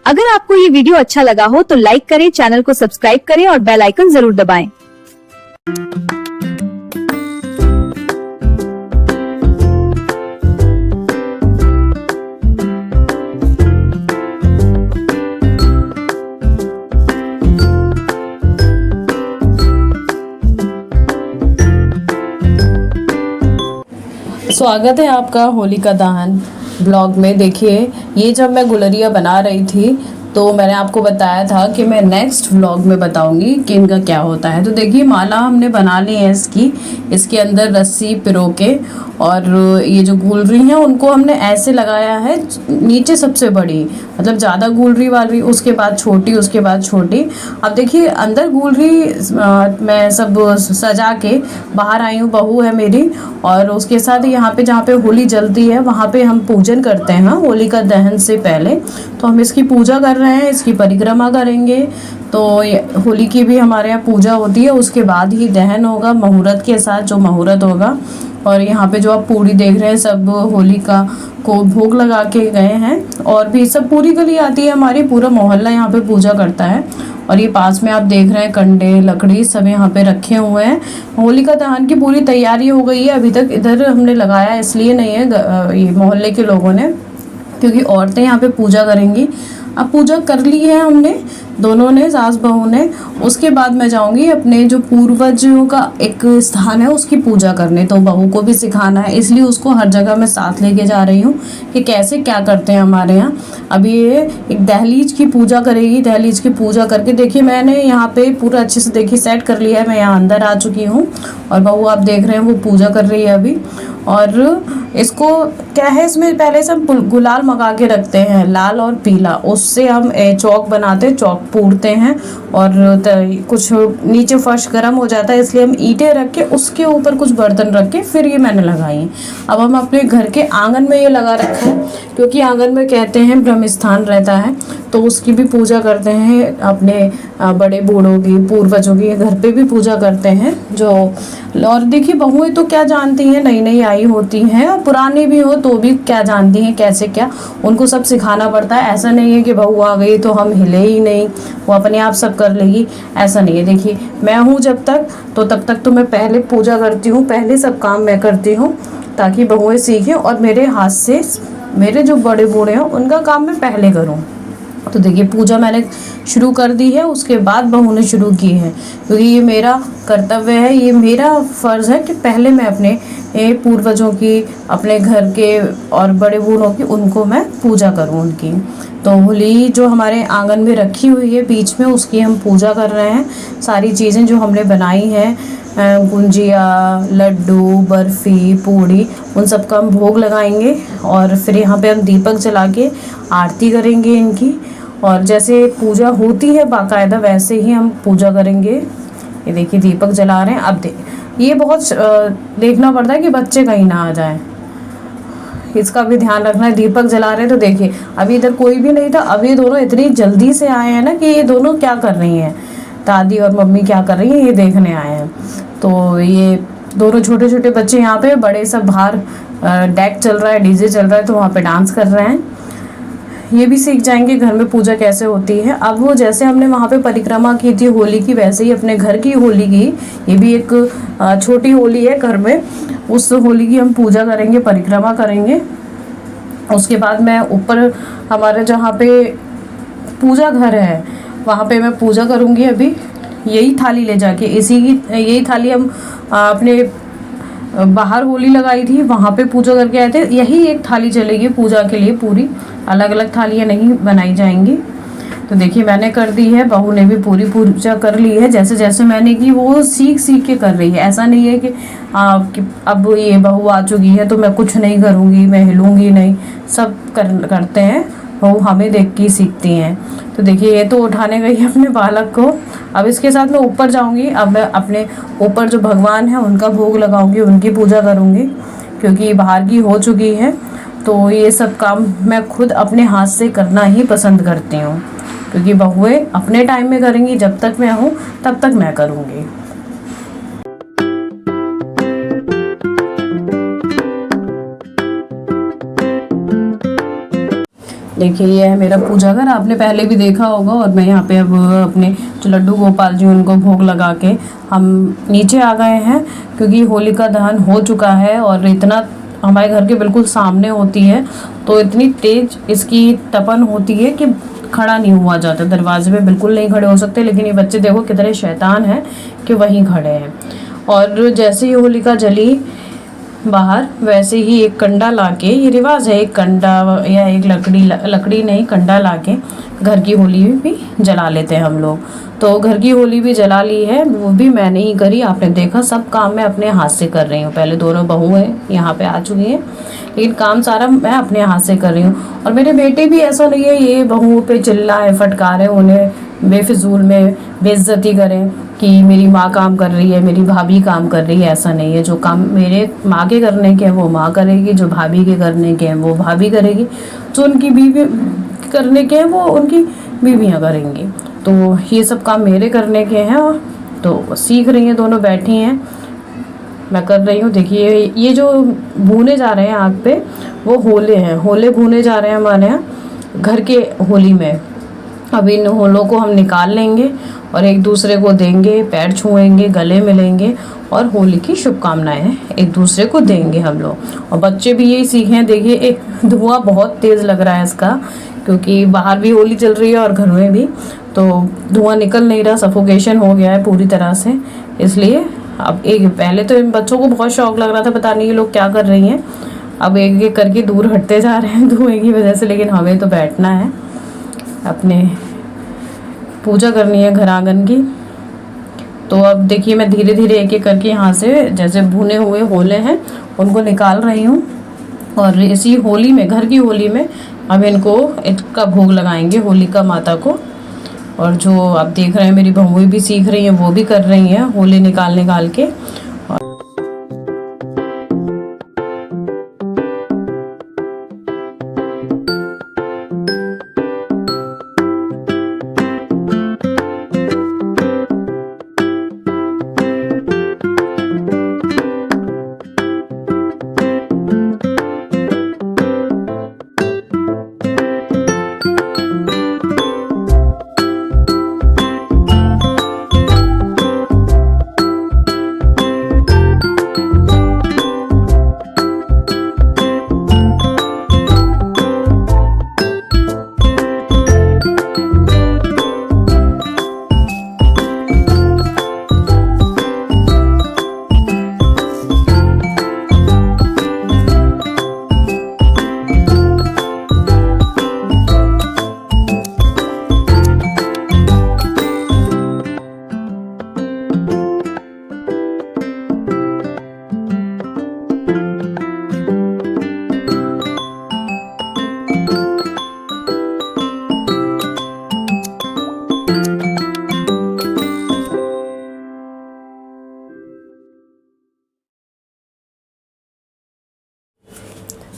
अगर आपको ये वीडियो अच्छा लगा हो तो लाइक करें, चैनल को सब्सक्राइब करें और बेल आइकन जरूर दबाएं। स्वागत है आपका होलिका दहन ब्लॉग में। देखिए, ये जब मैं गुलरिया बना रही थी तो मैंने आपको बताया था कि मैं नेक्स्ट व्लॉग में बताऊंगी कि इनका क्या होता है। तो देखिए, माला हमने बना ली है इसके अंदर रस्सी पिरो के, और ये जो गुलरी हैं उनको हमने ऐसे लगाया है, नीचे सबसे बड़ी, मतलब ज़्यादा गुलरी वाली, उसके बाद छोटी, उसके बाद छोटी। अब देखिए, अंदर गुलरी मैं सब सजा के बाहर आई हूँ, बहू है मेरी, और उसके साथ यहाँ पे जहाँ पे होली जलती है वहाँ पे हम पूजन करते हैं होलिका दहन से पहले। तो हम इसकी पूजा कर रहे हैं, इसकी परिक्रमा करेंगे। तो होली की भी हमारे यहाँ पूजा होती है, उसके बाद ही दहन होगा मुहूर्त के साथ, जो मुहूर्त होगा। और यहाँ पे जो आप पूरी देख रहे हैं, सब होलिका को भोग लगा के गए हैं, और भी सब पूरी गली आती है हमारी, पूरा मोहल्ला यहाँ पे पूजा करता है। और ये पास में आप देख रहे हैं कंडे लकड़ी सब यहाँ पे रखे हुए हैं। होलिका दहन की पूरी तैयारी हो गई है, अभी तक इधर हमने लगाया इसलिए नहीं है, ये मोहल्ले के लोगों ने, क्योंकि औरतें यहाँ पे पूजा करेंगी। अब पूजा कर ली है हमने, दोनों ने, सास बहू ने। उसके बाद मैं जाऊंगी अपने जो पूर्वजों का एक स्थान है उसकी पूजा करने। तो बहू को भी सिखाना है, इसलिए उसको हर जगह मैं साथ लेके जा रही हूँ कि कैसे क्या करते हैं हमारे यहाँ। अभी ये एक दहलीज की पूजा करेगी, दहलीज की पूजा करके देखिए, मैंने यहाँ पे पूरा अच्छे से देखिए सेट कर लिया है। मैं यहाँ अंदर आ चुकी हूँ और बहू आप देख रहे हैं वो पूजा कर रही है अभी। और इसको क्या है, इसमें पहले से हम गुलाल मंगा के रखते हैं, लाल और पीला, उससे हम चौक बनाते हैं, चौक पूरते हैं। और कुछ नीचे फर्श गर्म हो जाता है, इसलिए हम ईंटें रख के उसके ऊपर कुछ बर्तन रख के फिर ये मैंने लगाई। अब हम अपने घर के आंगन में ये लगा रखा है, क्योंकि आंगन में कहते हैं ब्रह्म स्थान रहता है, तो उसकी भी पूजा करते हैं। अपने बड़े बूढ़ों की, पूर्वजों की घर पे भी पूजा करते हैं जो। और देखिए, बहुएं तो क्या जानती हैं, नई नई आई होती हैं, और पुरानी भी हो तो भी क्या जानती हैं कैसे क्या, उनको सब सिखाना पड़ता है। ऐसा नहीं है कि बहू आ गई तो हम हिले ही नहीं, वो अपने आप सब कर लेगी, ऐसा नहीं है। देखिए, मैं हूँ जब तक, तो तब तक तो मैं पहले पूजा करती हूँ, पहले सब काम मैं करती हूँ, ताकि बहुएं सीखें और मेरे हाथ से, मेरे जो बड़े बूढ़े हैं उनका काम मैं पहले करूँ। तो देखिए, पूजा मैंने शुरू कर दी है, उसके बाद बहू ने शुरू की है, क्योंकि ये मेरा कर्तव्य है, ये मेरा फ़र्ज़ है कि पहले मैं अपने पूर्वजों की, अपने घर के और बड़े बूढ़ों की, उनको मैं पूजा करूं उनकी। तो होली जो हमारे आंगन में रखी हुई है बीच में, उसकी हम पूजा कर रहे हैं। सारी चीज़ें जो हमने बनाई हैं, गुंजिया, लड्डू, बर्फ़ी, पूड़ी, उन सब का हम भोग लगाएंगे। और फिर यहाँ पे हम दीपक जला के आरती करेंगे इनकी, और जैसे पूजा होती है बाकायदा वैसे ही हम पूजा करेंगे। ये देखिए, दीपक जला रहे हैं। अब ये बहुत देखना पड़ता है कि बच्चे कहीं ना आ जाएं, इसका भी ध्यान रखना है। दीपक जला रहे हैं, तो देखिए अभी इधर कोई भी नहीं था, अब ये दोनों इतनी जल्दी से आए हैं ना कि ये दोनों क्या कर रही हैं, दादी और मम्मी क्या कर रही हैं, ये देखने आए हैं। तो ये दोनों छोटे छोटे बच्चे यहाँ पे, बड़े सब बाहर डेक चल रहा है, डीजे चल रहा है, तो वहाँ पे डांस कर रहे हैं। ये भी सीख जाएंगे घर में पूजा कैसे होती है। अब वो जैसे हमने वहाँ पे परिक्रमा की थी होली की, वैसे ही अपने घर की होली की, ये भी एक छोटी होली है घर में, उस होली की हम पूजा करेंगे, परिक्रमा करेंगे। उसके बाद मैं ऊपर हमारे जहाँ पे पूजा घर है वहाँ पे मैं पूजा करूँगी। अभी यही थाली ले जाके, यही थाली हम अपने बाहर होली लगाई थी वहाँ पे पूजा करके आए थे, यही एक थाली चलेगी पूजा के लिए, पूरी अलग अलग थालियाँ नहीं बनाई जाएंगी। तो देखिए, मैंने कर दी है, बहू ने भी पूरी पूजा कर ली है। जैसे जैसे मैंने की वो सीख सीख के कर रही है, ऐसा नहीं है कि अब ये बहू आ चुकी है तो मैं कुछ नहीं करूँगी, मैं हिलूँगी नहीं, सब करते हैं, बहू हमें देख के सीखती हैं। तो देखिए, ये तो उठाने गई है अपने बालक को। अब इसके साथ मैं ऊपर जाऊंगी, अब मैं अपने ऊपर जो भगवान है उनका भोग लगाऊंगी, उनकी पूजा करूंगी, क्योंकि बाहर की हो चुकी है। तो ये सब काम मैं खुद अपने हाथ से करना ही पसंद करती हूँ, क्योंकि बहुएं अपने टाइम में करेंगी, जब तक मैं हूँ तब तक मैं करूँगी। देखिए ये है मेरा पूजा घर, आपने पहले भी देखा होगा। और मैं यहाँ पे अब अपने जो लड्डू गोपाल जी उनको भोग लगा के हम नीचे आ गए हैं, क्योंकि होलिका दहन हो चुका है और इतना हमारे घर के बिल्कुल सामने होती है, तो इतनी तेज इसकी तपन होती है कि खड़ा नहीं हुआ जाता, दरवाजे पे बिल्कुल नहीं खड़े हो सकते। लेकिन ये बच्चे देखो कितने शैतान हैं कि वहीं खड़े हैं। और जैसे ही होलिका जली बाहर, वैसे ही एक कंडा लाके, ये रिवाज है, एक कंडा या एक लकड़ी नहीं, कंडा लाके घर की होली भी जला लेते हैं हम लोग। तो घर की होली भी जला ली है, वो भी मैंने ही करी। आपने देखा सब काम मैं अपने हाथ से कर रही हूँ। पहले दोनों बहुएं यहाँ पे आ चुकी हैं, लेकिन काम सारा मैं अपने हाथ से कर रही हूँ। और मेरे बेटे भी ऐसा नहीं है ये बहुओं पे चिल्लाए फटकारे, उन्हें बेफिजूल में बेइज्जती करें कि मेरी माँ काम कर रही है, मेरी भाभी काम कर रही है। ऐसा नहीं है, जो काम मेरे माँ के करने के हैं वो माँ करेगी, जो भाभी के करने के हैं वो भाभी करेगी, जो उनकी बीवी करने के हैं वो उनकी बीवियाँ करेंगी। तो ये सब काम मेरे करने के हैं। तो सीख रही हैं, दोनों बैठी हैं, मैं कर रही हूँ। देखिए ये जो भूने जा रहे हैं आग पे, वो होले हैं, होले भूने जा रहे हैं हमारे यहाँ घर के होली में। अब इन होलों को हम निकाल लेंगे और एक दूसरे को देंगे, पैर छुएंगे, गले मिलेंगे और होली की शुभकामनाएं एक दूसरे को देंगे हम लोग। और बच्चे भी यही सीखे हैं। देखिए एक धुआं बहुत तेज़ लग रहा है इसका, क्योंकि बाहर भी होली चल रही है और घर में भी, तो धुआं निकल नहीं रहा, सफोकेशन हो गया है पूरी तरह से। इसलिए अब एक, पहले तो इन बच्चों को बहुत शौक लग रहा था, पता नहीं ये लोग क्या कर रही हैं। अब एक एक करके दूर हटते जा रहे हैं धुएं की वजह से, लेकिन हमें तो बैठना है, अपने पूजा करनी है घर आंगन की। तो अब देखिए मैं धीरे धीरे एक एक करके यहाँ से जैसे भुने हुए होले हैं उनको निकाल रही हूँ। और इसी होली में, घर की होली में, अब इनको इसका भोग लगाएंगे होलिका माता को। और जो आप देख रहे हैं मेरी बहुएं भी सीख रही हैं, वो भी कर रही हैं होली निकाल के।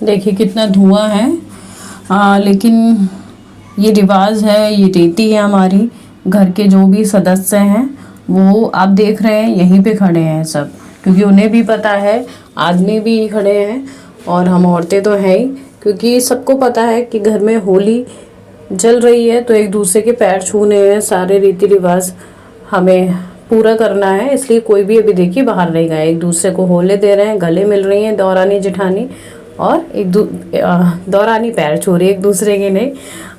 देखिए कितना धुआं है। लेकिन ये रिवाज है, ये रीति है हमारी। घर के जो भी सदस्य हैं वो आप देख रहे हैं यहीं पे खड़े हैं सब, क्योंकि उन्हें भी पता है, आदमी भी खड़े हैं और हम औरतें तो हैं ही, क्योंकि सबको पता है कि घर में होली जल रही है तो एक दूसरे के पैर छूने हैं, सारे रीति रिवाज हमें पूरा करना है। इसलिए कोई भी अभी देखिए बाहर नहीं गया, एक दूसरे को होले दे रहे हैं, गले मिल रही हैं दौरानी जेठानी, और दौरानी पैर छू रही है एक दूसरे के नहीं।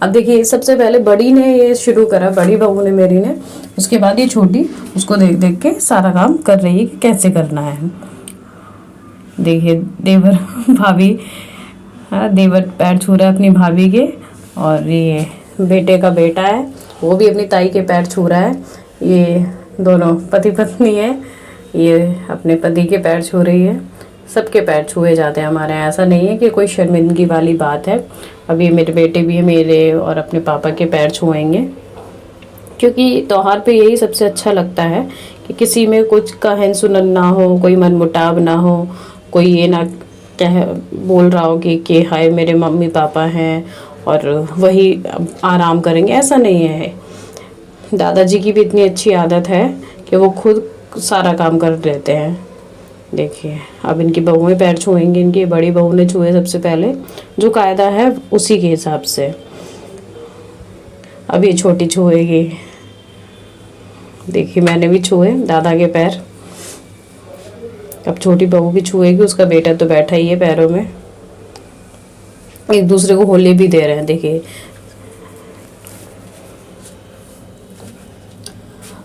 अब देखिए सबसे पहले बड़ी ने ये शुरू करा, बड़ी बहू ने मेरी ने, उसके बाद ये छोटी उसको देख देख के सारा काम कर रही है कि कैसे करना है। देखिए देवर भाभी, देवर पैर छू रहा है अपनी भाभी के, और ये बेटे का बेटा है वो भी अपनी ताई के पैर छू रहा है। ये दोनों पति पत्नी है, ये अपने पति के पैर छू रही है। सबके पैर छुए जाते हैं हमारे यहाँ, ऐसा नहीं है कि कोई शर्मिंदगी वाली बात है। अब ये मेरे बेटे भी है, मेरे और अपने पापा के पैर छुएंगे, क्योंकि त्योहार पे यही सबसे अच्छा लगता है कि किसी में कुछ कहन सुनन ना हो, कोई मनमुटाव ना हो, कोई ये ना कह बोल रहा हो कि हाय मेरे मम्मी पापा हैं और वही आराम करेंगे, ऐसा नहीं है। दादाजी की भी इतनी अच्छी आदत है कि वो खुद सारा काम कर देते हैं। देखिए अब इनकी बहुएं पैर छुएंगी, इनकी बड़ी बहू ने छुए सबसे पहले, जो कायदा है उसी के हिसाब से। अब ये छोटी छुएगी। देखिए मैंने भी छुए दादा के पैर, अब छोटी बहू भी छुएगी। उसका बेटा तो बैठा ही है पैरों में। एक दूसरे को होली भी दे रहे हैं। देखिए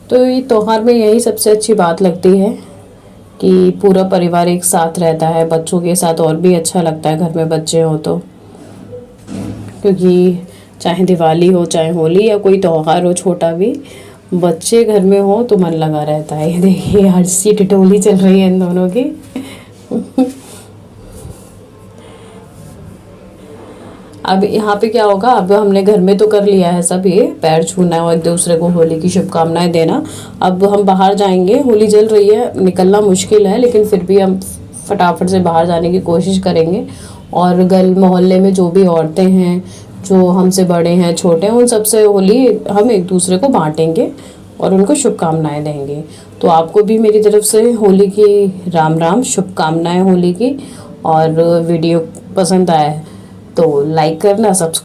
तो ये त्योहार में यही सबसे अच्छी बात लगती है कि पूरा परिवार एक साथ रहता है। बच्चों के साथ और भी अच्छा लगता है, घर में बच्चे हो तो, क्योंकि चाहे दिवाली हो, चाहे होली या कोई त्योहार हो छोटा भी, बच्चे घर में हो तो मन लगा रहता है। ये देखिए हंसी टिटोली चल रही है इन दोनों की। अब यहाँ पे क्या होगा, अब हमने घर में तो कर लिया है सब, ये पैर छूना और एक दूसरे को होली की शुभकामनाएं देना। अब हम बाहर जाएंगे, होली जल रही है, निकलना मुश्किल है, लेकिन फिर भी हम फटाफट से बाहर जाने की कोशिश करेंगे। और गल मोहल्ले में जो भी औरतें हैं, जो हमसे बड़े हैं, छोटे हैं, उन सबसे होली हम एक दूसरे को बांटेंगे और उनको शुभकामनाएं देंगे। तो आपको भी मेरी तरफ से होली की राम राम शुभकामनाएं होली की। और वीडियो पसंद आया है तो लाइक करना, सब्सक्राइब